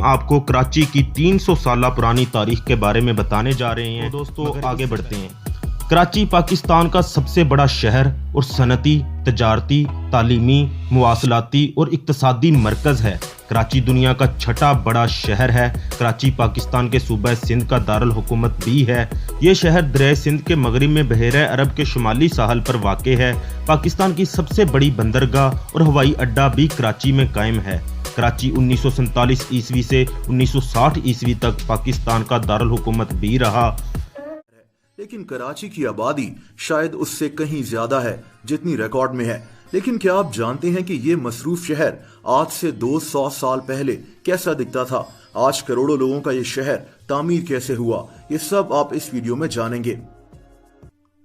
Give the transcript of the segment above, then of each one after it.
آپ کو کراچی کی 300 سالہ پرانی تاریخ کے بارے میں بتانے جا رہے ہیں۔ دوستو آگے بڑھتے ہیں۔ کراچی پاکستان کا سب سے بڑا شہر اور صنعتی، تجارتی، تعلیمی، مواصلاتی اور اقتصادی مرکز ہے۔ کراچی دنیا کا چھٹا بڑا شہر ہے۔ کراچی پاکستان کے صوبہ سندھ کا دارالحکومت بھی ہے۔ یہ شہر دریائے سندھ کے مغرب میں بحیرہ عرب کے شمالی ساحل پر واقع ہے۔ پاکستان کی سب سے بڑی بندرگاہ اور ہوائی اڈہ بھی کراچی میں قائم ہے۔ کراچی 1947 عیسوی سے 1960 عیسوی تک پاکستان کا دارالحکومت بھی رہا۔ لیکن کراچی کی آبادی شاید اس سے کہیں زیادہ ہے جتنی ریکارڈ میں ہے۔ لیکن کیا آپ جانتے ہیں کہ یہ مصروف شہر آج سے 200 سال پہلے کیسا دکھتا تھا؟ آج کروڑوں لوگوں کا یہ شہر تعمیر کیسے ہوا؟ یہ سب آپ اس ویڈیو میں جانیں گے۔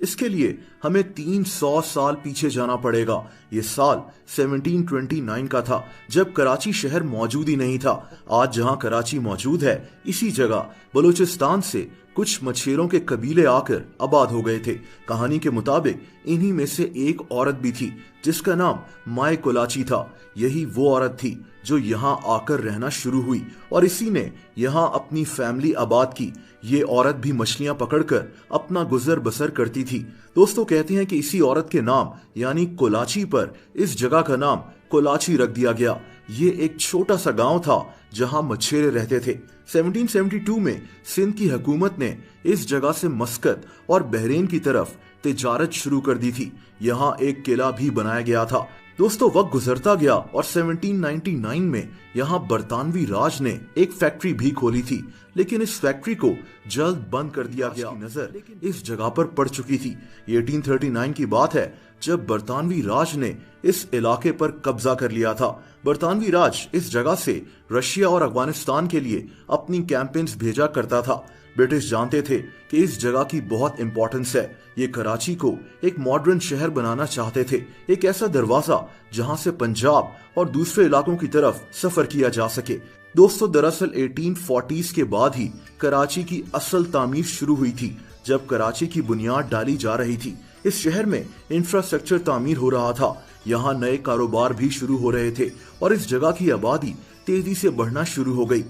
اس کے لیے ہمیں 300 سال پیچھے جانا پڑے گا۔ یہ سال 1729 کا تھا جب کراچی شہر موجود ہی نہیں تھا۔ آج جہاں کراچی موجود ہے اسی جگہ بلوچستان سے کچھ مچھیروں کے قبیلے آ کر آباد ہو گئے تھے۔ کہانی کے مطابق انہی میں سے ایک عورت بھی تھی جس کا نام مائے کولاچی تھا۔ یہی وہ عورت تھی جو یہاں آ کر رہنا شروع ہوئی اور اسی نے یہاں اپنی فیملی آباد کی۔ یہ عورت بھی مچھلیاں پکڑ کر اپنا گزر بسر کرتی تھی۔ دوستو کہتے ہیں کہ اسی عورت کے نام یعنی کولاچی پر اس جگہ کا نام کولاچی رکھ دیا گیا۔ یہ ایک چھوٹا سا گاؤں تھا جہاں مچھیرے رہتے تھے۔ 1772 میں سندھ کی حکومت نے اس جگہ سے مسقط اور بحرین کی طرف تجارت شروع کر دی تھی۔ یہاں ایک قلعہ بھی بنایا گیا تھا۔ دوستو وقت گزرتا گیا اور 1799 میں یہاں برطانوی راج نے ایک فیکٹری بھی کھولی تھی، لیکن اس فیکٹری کو جلد بند کر دیا گیا۔ نظر اس جگہ پر پڑ چکی تھی۔ یہ 1839 کی بات ہے جب برطانوی راج نے اس علاقے پر قبضہ کر لیا تھا۔ برطانوی راج اس جگہ سے رشیا اور افغانستان کے لیے اپنی کیمپینز بھیجا کرتا تھا۔ برٹش جانتے تھے کہ اس جگہ کی بہت امپورٹنس ہے۔ یہ کراچی کو ایک ماڈرن شہر بنانا چاہتے تھے، ایک ایسا دروازہ جہاں سے پنجاب اور دوسرے علاقوں کی طرف سفر کیا جا سکے۔ دوستو دراصل 1840s کے بعد ہی کراچی کی اصل تعمیر شروع ہوئی تھی، جب کراچی کی بنیاد ڈالی جا رہی تھی۔ اس شہر میں انفراسٹرکچر تعمیر ہو رہا تھا، یہاں نئے کاروبار بھی شروع ہو رہے تھے اور اس جگہ کی آبادی تیزی سے بڑھنا شروع ہو گئی۔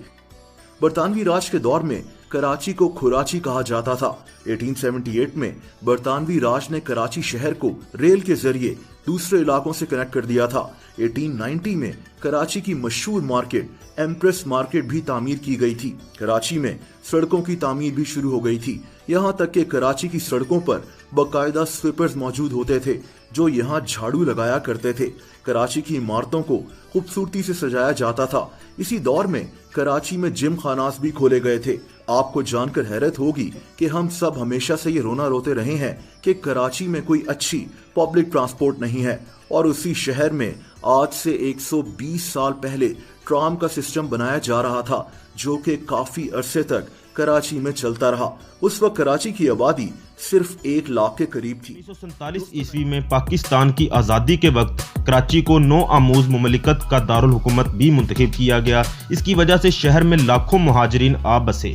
برطانوی راج کے دور میں کراچی کو کھراچی کہا جاتا تھا۔ 1878 میں برطانوی راج نے کراچی شہر کو ریل کے ذریعے دوسرے علاقوں سے کنیکٹ کر دیا تھا۔ 1890 میں کراچی کی مشہور مارکیٹ ایمپریس مارکیٹ بھی تعمیر کی گئی تھی۔ کراچی میں سڑکوں کی تعمیر بھی شروع ہو گئی تھی، یہاں تک کہ کراچی کی سڑکوں پر باقاعدہ سویپرز موجود ہوتے تھے جو یہاں جھاڑو لگایا کرتے تھے۔ کراچی کی عمارتوں کو خوبصورتی سے سجایا جاتا تھا۔ اسی دور میں کراچی میں جم خانات بھی کھولے گئے تھے۔ آپ کو جان کر حیرت ہوگی کہ ہم سب ہمیشہ سے یہ رونا روتے رہے ہیں کہ کراچی میں کوئی اچھی پبلک ٹرانسپورٹ نہیں ہے، اور اسی شہر میں آج سے 120 سال پہلے ٹرام کا سسٹم بنایا جا رہا تھا جو کہ کافی عرصے تک کراچی میں چلتا رہا۔ اس وقت کراچی کی آبادی صرف 1 لاکھ کے قریب تھی۔ 1947 عیسوی میں پاکستان کی آزادی کے وقت کراچی کو نو آموز مملکت کا دارالحکومت بھی منتخب کیا گیا۔ اس کی وجہ سے شہر میں لاکھوں مہاجرین آ بسے۔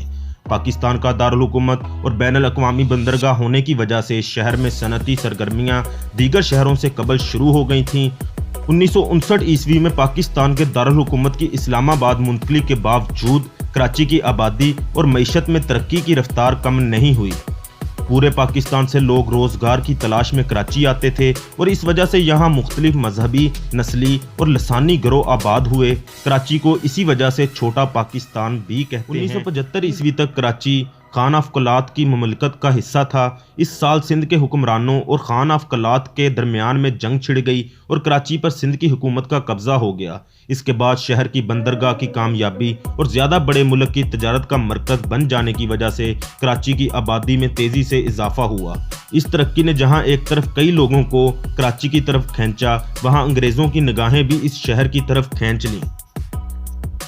پاکستان کا دارالحکومت اور بین الاقوامی بندرگاہ ہونے کی وجہ سے شہر میں صنعتی سرگرمیاں دیگر شہروں سے قبل شروع ہو گئی تھیں۔ 1959 عیسوی میں پاکستان کے دارالحکومت کی اسلام آباد منتقلی کے باوجود کراچی کی آبادی اور معیشت میں ترقی کی رفتار کم نہیں ہوئی۔ پورے پاکستان سے لوگ روزگار کی تلاش میں کراچی آتے تھے اور اس وجہ سے یہاں مختلف مذہبی، نسلی اور لسانی گروہ آباد ہوئے۔ کراچی کو اسی وجہ سے چھوٹا پاکستان بھی کہتے ہیں۔ 1975 عیسوی تک کراچی خان آف قلات کی مملکت کا حصہ تھا۔ اس سال سندھ کے حکمرانوں اور خان آف قلات کے درمیان میں جنگ چھڑ گئی اور کراچی پر سندھ کی حکومت کا قبضہ ہو گیا۔ اس کے بعد شہر کی بندرگاہ کی کامیابی اور زیادہ بڑے ملک کی تجارت کا مرکز بن جانے کی وجہ سے کراچی کی آبادی میں تیزی سے اضافہ ہوا۔ اس ترقی نے جہاں ایک طرف کئی لوگوں کو کراچی کی طرف کھینچا، وہاں انگریزوں کی نگاہیں بھی اس شہر کی طرف کھینچ لیں۔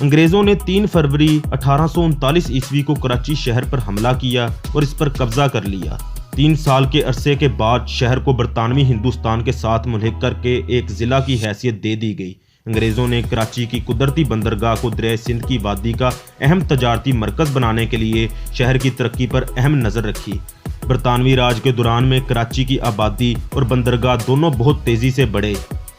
انگریزوں نے 3 فروری 1839 عیسوی کو کراچی شہر پر حملہ کیا اور اس پر قبضہ کر لیا۔ 3 سال کے عرصے کے بعد شہر کو برطانوی ہندوستان کے ساتھ ملحق کر کے ایک ضلع کی حیثیت دے دی گئی۔ انگریزوں نے کراچی کی قدرتی بندرگاہ کو دریائے سندھ کی وادی کا اہم تجارتی مرکز بنانے کے لیے شہر کی ترقی پر اہم نظر رکھی۔ برطانوی راج کے دوران میں کراچی کی آبادی اور بندرگاہ دونوں بہت تیزی سے بڑھے۔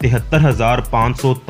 73,500